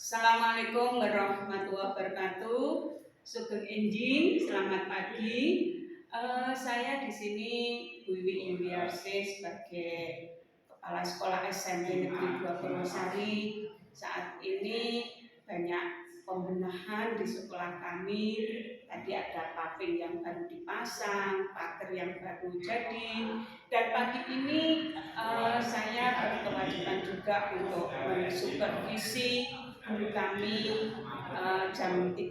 Assalamualaikum warahmatullahi wabarakatuh. Sugeng Enjing, selamat pagi. Saya di sini Bu Wiwi Yuliarsi sebagai Kepala Sekolah SMP Negeri 2 Purwosari. Saat ini banyak pembenahan di sekolah kami. Tadi ada paving yang baru dipasang, pagar yang baru jadi, dan pagi ini saya berkewajiban juga untuk mensupervisi guru kami jam 3.4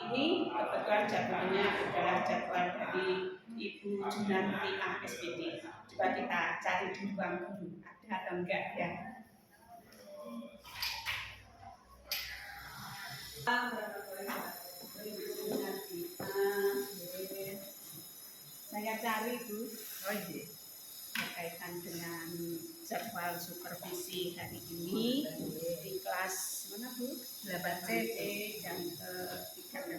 ini. Kebetulan jadwalnya adalah jadwal dari Ibu Junanti ASPD. Coba kita cari di ruang guru, ada atau enggak ya? Saya cari Bu. Oh iya. Berkaitan dengan jadwal supervisi hari ini di kelas mana Bu? 8C jam ke-3.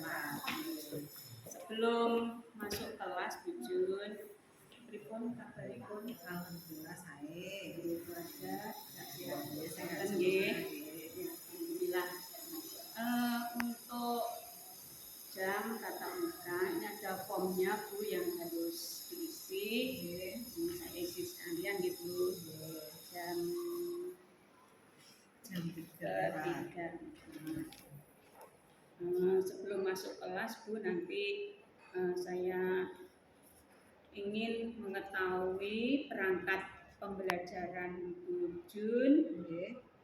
Sebelum masuk kelas Bu Jun, pripun kabaripun? Alhamdulillah saya keluarga saya alhamdulillah. Untuk jam tatap muka ini ada formnya Bu yang harus diisi. Ini saya isi sekalian gitu. Jam 3. Sebelum masuk kelas Bu, nanti saya ingin mengetahui perangkat pembelajaran Bu Jun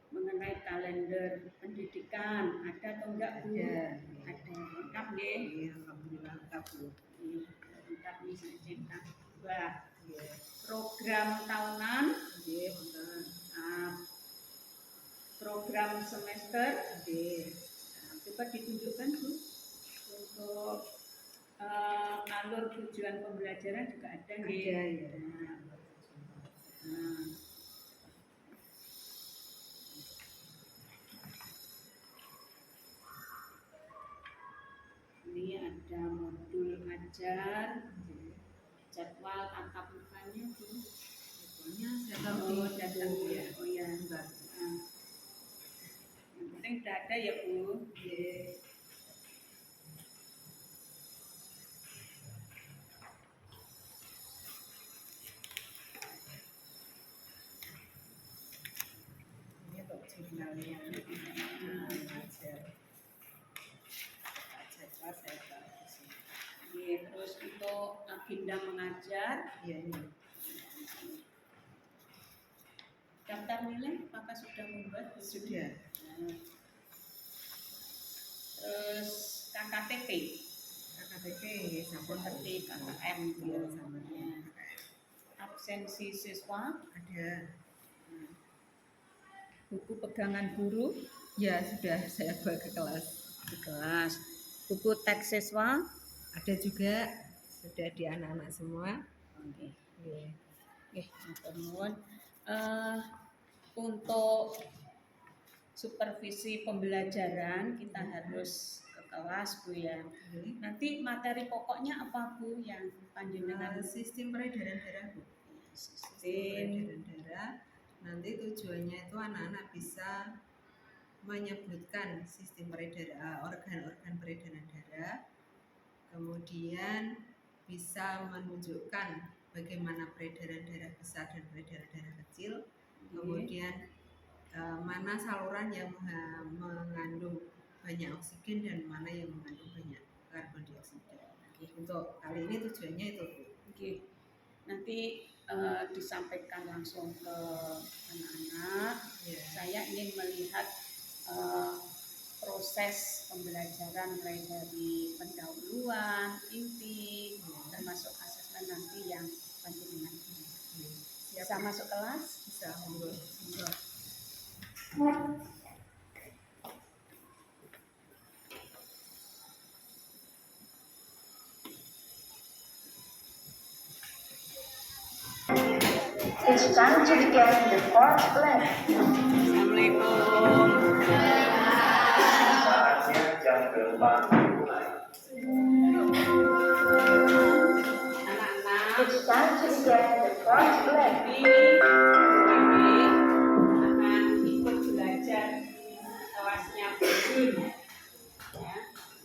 mengenai kalender pendidikan. Ada atau enggak Bu? Ada. Lengkap nggih? Alhamdulillah lengkap Bu. Lengkap nih saya cetak. Program tahunan, program semester. Coba ditunjukkan Bu. Untuk alur tujuan pembelajaran juga ada nggih? Ya. Ini ada modul ajar, jadwal tatap mukanya Bu. Pokoknya saya Oh, datang ya. Oh ya. Enggak. Yang penting sudah ada ya Bu. Ini untuk jurnalnya jadwal saya taruh di sini. Terus untuk agenda mengajar, Ini. daftar nilai apakah sudah membuat? Sudah. Terus KKTP KKTP sampun seperti KKM ya sama absensi siswa, ada. buku pegangan guru Ya sudah saya bawa ke kelas. di kelas, buku teks siswa. Ada juga sudah di anak-anak semua. Oke. Iya. Nuwun. Untuk supervisi pembelajaran kita harus ke kelas Bu ya. Nanti materi pokoknya apa Bu yang panjenengan? Sistem peredaran darah Bu. Sistem peredaran darah. Nanti tujuannya itu anak-anak bisa menyebutkan sistem peredaran organ-organ peredaran darah. Kemudian bisa menunjukkan bagaimana peredaran darah besar dan peredaran darah kecil. Kemudian mana saluran yang mengandung banyak oksigen dan mana yang mengandung banyak karbon dioksida. Untuk kali ini tujuannya itu. Nanti disampaikan langsung ke anak-anak. Saya ingin melihat proses pembelajaran mulai dari pendahuluan, inti, termasuk asesmen nanti yang panjenengan. Bisa masuk kelas? Bisa. It's time to begin the fourth lesson. Assalamualaikum. Saatnya jam ke-4 dimulai. Anak-anak, It's time to begin the fourth lesson. ini akan ikut belajar di kelasnya Bu Jun. Ya,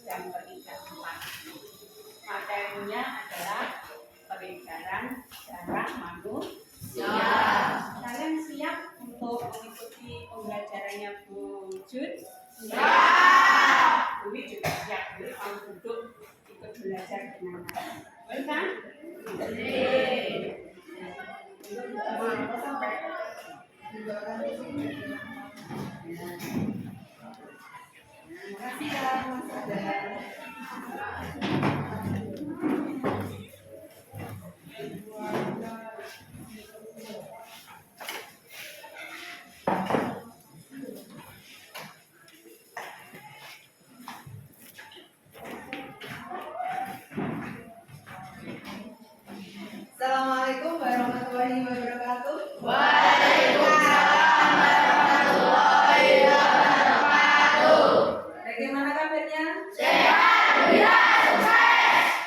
yang terikat 4. Materinya adalah peredaran darah manusia. Kalian siap untuk mengikuti pembelajarannya Bu Jun? Siap. Dewi juga siap. Dewi mau duduk ikut belajar dengan kalian. Boleh kan? Terima kasih ya Mas Adam. Assalamualaikum warahmatullahi wabarakatuh. Bagaimana kabarnya?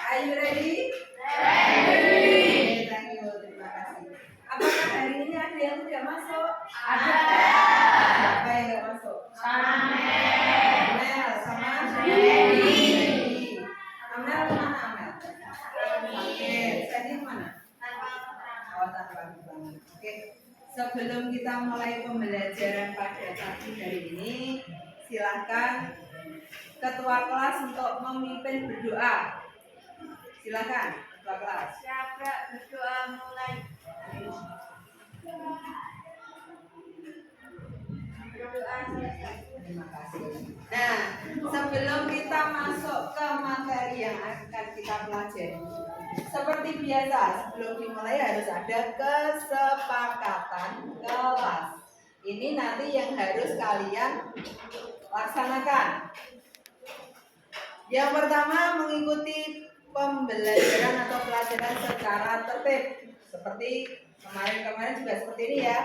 Are you ready? Okay, thank you. Terima kasih. Apakah hari ini ada yang tidak masuk? Siapa yang tidak masuk? Amel sama Sandy. Amel mana Amel? Sakit. Sandy mana? Oh, tanpa banget. Oke. Sebelum kita mulai pembelajaran pada pagi hari ini, silakan ketua kelas untuk memimpin berdoa. Silakan ketua kelas. Siapa berdoa mulai? Berdoa selesai. Terima kasih. Nah, sebelum kita masuk ke materi yang akan kita pelajari, seperti biasa, sebelum dimulai harus ada kesepakatan kelas. Ini nanti yang harus kalian laksanakan. Yang pertama, mengikuti pembelajaran atau pelajaran secara tertib. Seperti kemarin juga seperti ini ya.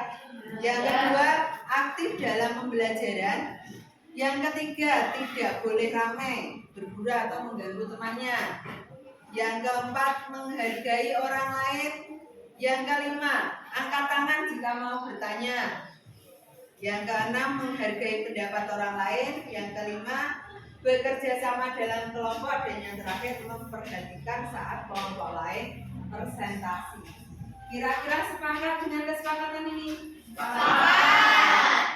Yang kedua, aktif dalam pembelajaran. Yang ketiga, tidak boleh ramai, bergurau atau mengganggu temannya. Yang keempat, menghargai orang lain. Yang kelima, angkat tangan jika mau bertanya. Yang keenam, menghargai pendapat orang lain. Yang kelima, bekerja sama dalam kelompok. Dan yang terakhir, memperhatikan saat kelompok lain presentasi. Kira-kira sepakat dengan kesepakatan ini?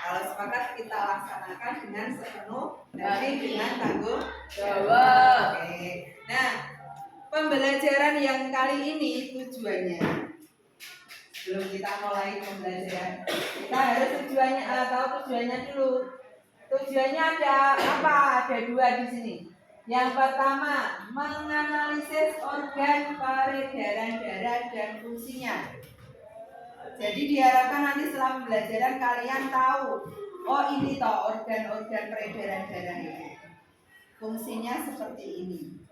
Kalau sepakat, kita laksanakan dengan sepenuh hati, dengan tanggung jawab. Oke. Nah, pembelajaran yang kali ini tujuannya, sebelum kita mulai pembelajaran, kita harus tahu tujuannya dulu. Tujuannya ada apa? Ada 2 di sini. Yang pertama, menganalisis organ peredaran darah dan fungsinya. Jadi diharapkan nanti setelah pembelajaran kalian tahu, oh ini toh organ-organ peredaran darah ini. Fungsinya seperti ini.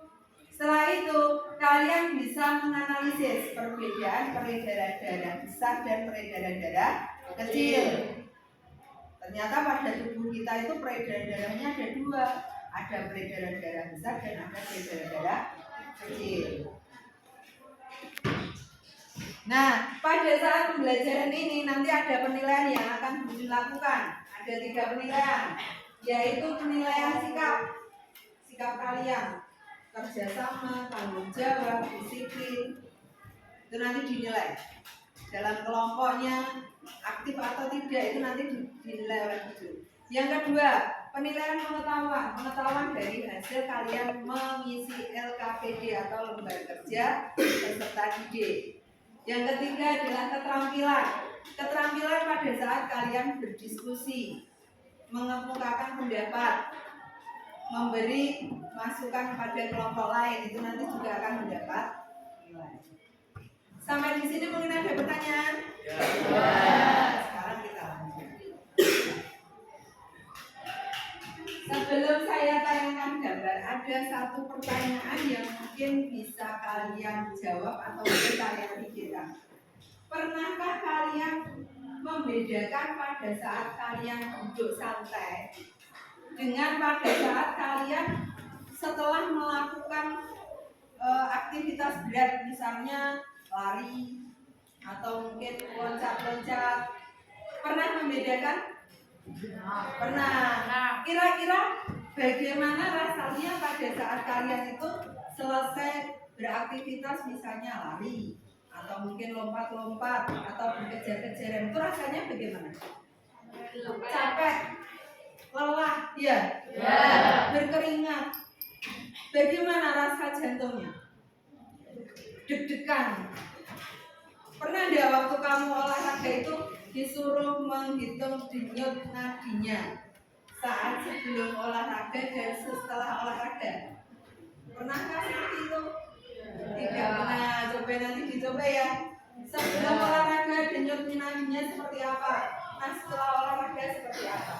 Setelah itu, kalian bisa menganalisis perbedaan peredaran darah besar dan peredaran darah kecil. Ternyata pada tubuh kita itu peredaran darahnya ada 2. Ada peredaran darah besar dan ada peredaran darah kecil. Nah, pada saat pembelajaran ini nanti ada penilaian yang akan dilakukan. Ada 3 penilaian, yaitu penilaian sikap kalian, kerjasama, tanggung jawab, disiplin. Itu nanti dinilai. Dalam kelompoknya aktif atau tidak itu nanti dinilai oleh guru. Yang kedua, penilaian pengetahuan dari hasil kalian mengisi LKPD atau lembar kerja peserta didik. Yang ketiga adalah keterampilan pada saat kalian berdiskusi, mengemukakan pendapat, memberi masukan kepada kelompok lain, itu nanti juga akan mendapat nilai. Sampai di sini mungkin ada pertanyaan? Sekarang kita lanjut. Sebelum saya tayangkan gambar, ada satu pertanyaan yang mungkin bisa kalian jawab atau mungkin kalian pikirkan. Pernahkah kalian membedakan pada saat kalian duduk santai dengan pada saat kalian setelah melakukan aktivitas berat, misalnya lari atau mungkin loncat-loncat? Pernah membedakan? Pernah. Kira-kira bagaimana rasanya pada saat kalian itu selesai beraktivitas misalnya lari atau mungkin lompat-lompat atau berkejar-kejaran, itu rasanya bagaimana? Capek, lelah, ya, berkeringat. Bagaimana rasa jantungnya? Deg-degan. Pernah nggak waktu kamu olahraga itu disuruh menghitung denyut nadinya saat sebelum olahraga dan setelah olahraga? Pernahkah seperti itu? Tidak pernah. Coba nanti dicoba ya. Sebelum olahraga denyut nadinya seperti apa? Nah, setelah olahraga seperti apa?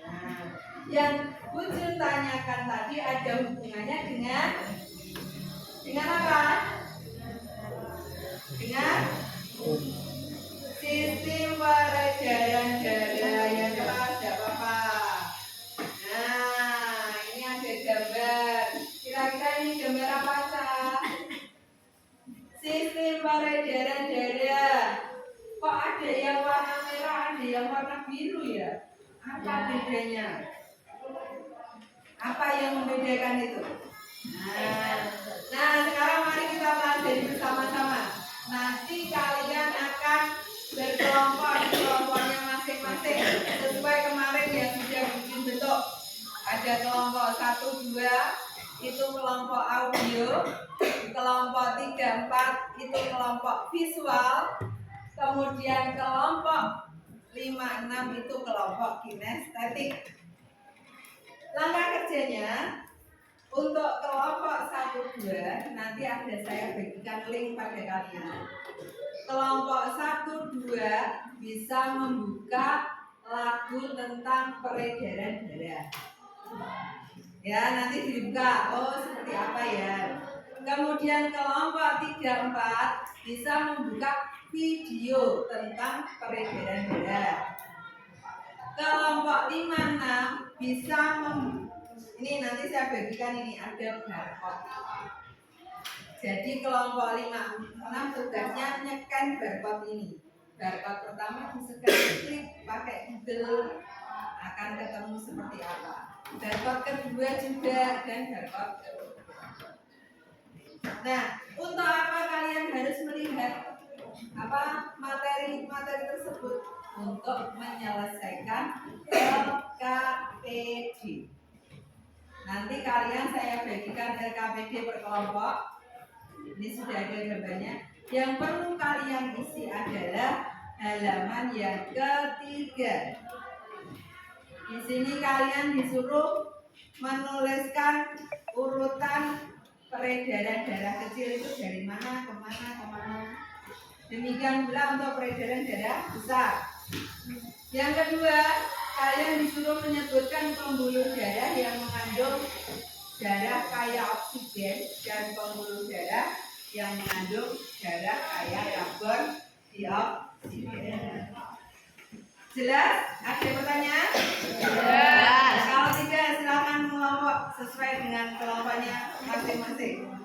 Nah, yang Bujun tanyakan tadi ada hubungannya dengan apa? Dengan sistem peredaran darah yang keras, tidak apa-apa. Nah, ini ada gambar. Kira-kira ini gambar apa, Cak? Sistem peredaran darah. Kok ada yang warna merah, ada yang warna biru ya? Apa bedanya? Apa yang membedakan itu? Nah, sekarang mari kita pelajari bersama-sama. Nanti kalian akan berkelompok di kelompoknya masing-masing sesuai kemarin yang sudah bikin bentuk. Ada kelompok 1, 2 itu kelompok audio, kelompok 3, 4 itu kelompok visual, kemudian kelompok 5, 6 itu kelompok kinestetik. Langkah kerjanya untuk kelompok 1, 2 nanti ada saya bagikan link pada kalian. Kelompok 1, 2 bisa membuka lagu tentang peredaran darah. Ya, nanti dibuka. Oh, seperti apa ya? Kemudian kelompok 3, 4 bisa membuka video tentang peredaran darah. Kelompok 5, 6 bisa ini nanti saya bagikan, ini ada barcode. Jadi kelompok 5, 6 tugasnya nyekan barcode ini. Barcode pertama di-scan, klik pakai Google akan ketemu seperti apa. Barcode kedua juga dan barcode ketiga. Nah, untuk apa kalian harus melihat materi tersebut? Untuk menyelesaikan LKPD. Nanti kalian saya bagikan LKPD per kelompok. Ini sudah ada gambarnya. Yang perlu kalian isi adalah halaman yang ketiga. Di sini kalian disuruh menuliskan urutan peredaran darah kecil itu dari mana ke mana ke mana. Demikian pula untuk peredaran darah besar. Yang kedua, kalian disuruh menyebutkan pembuluh darah yang mengandung darah kaya oksigen dan pembuluh darah yang mengandung darah kaya karbon dioksida. Jelas? Ada pertanyaan? Jelas. Kalau tidak, silakan kelompok sesuai dengan kelompoknya masing-masing.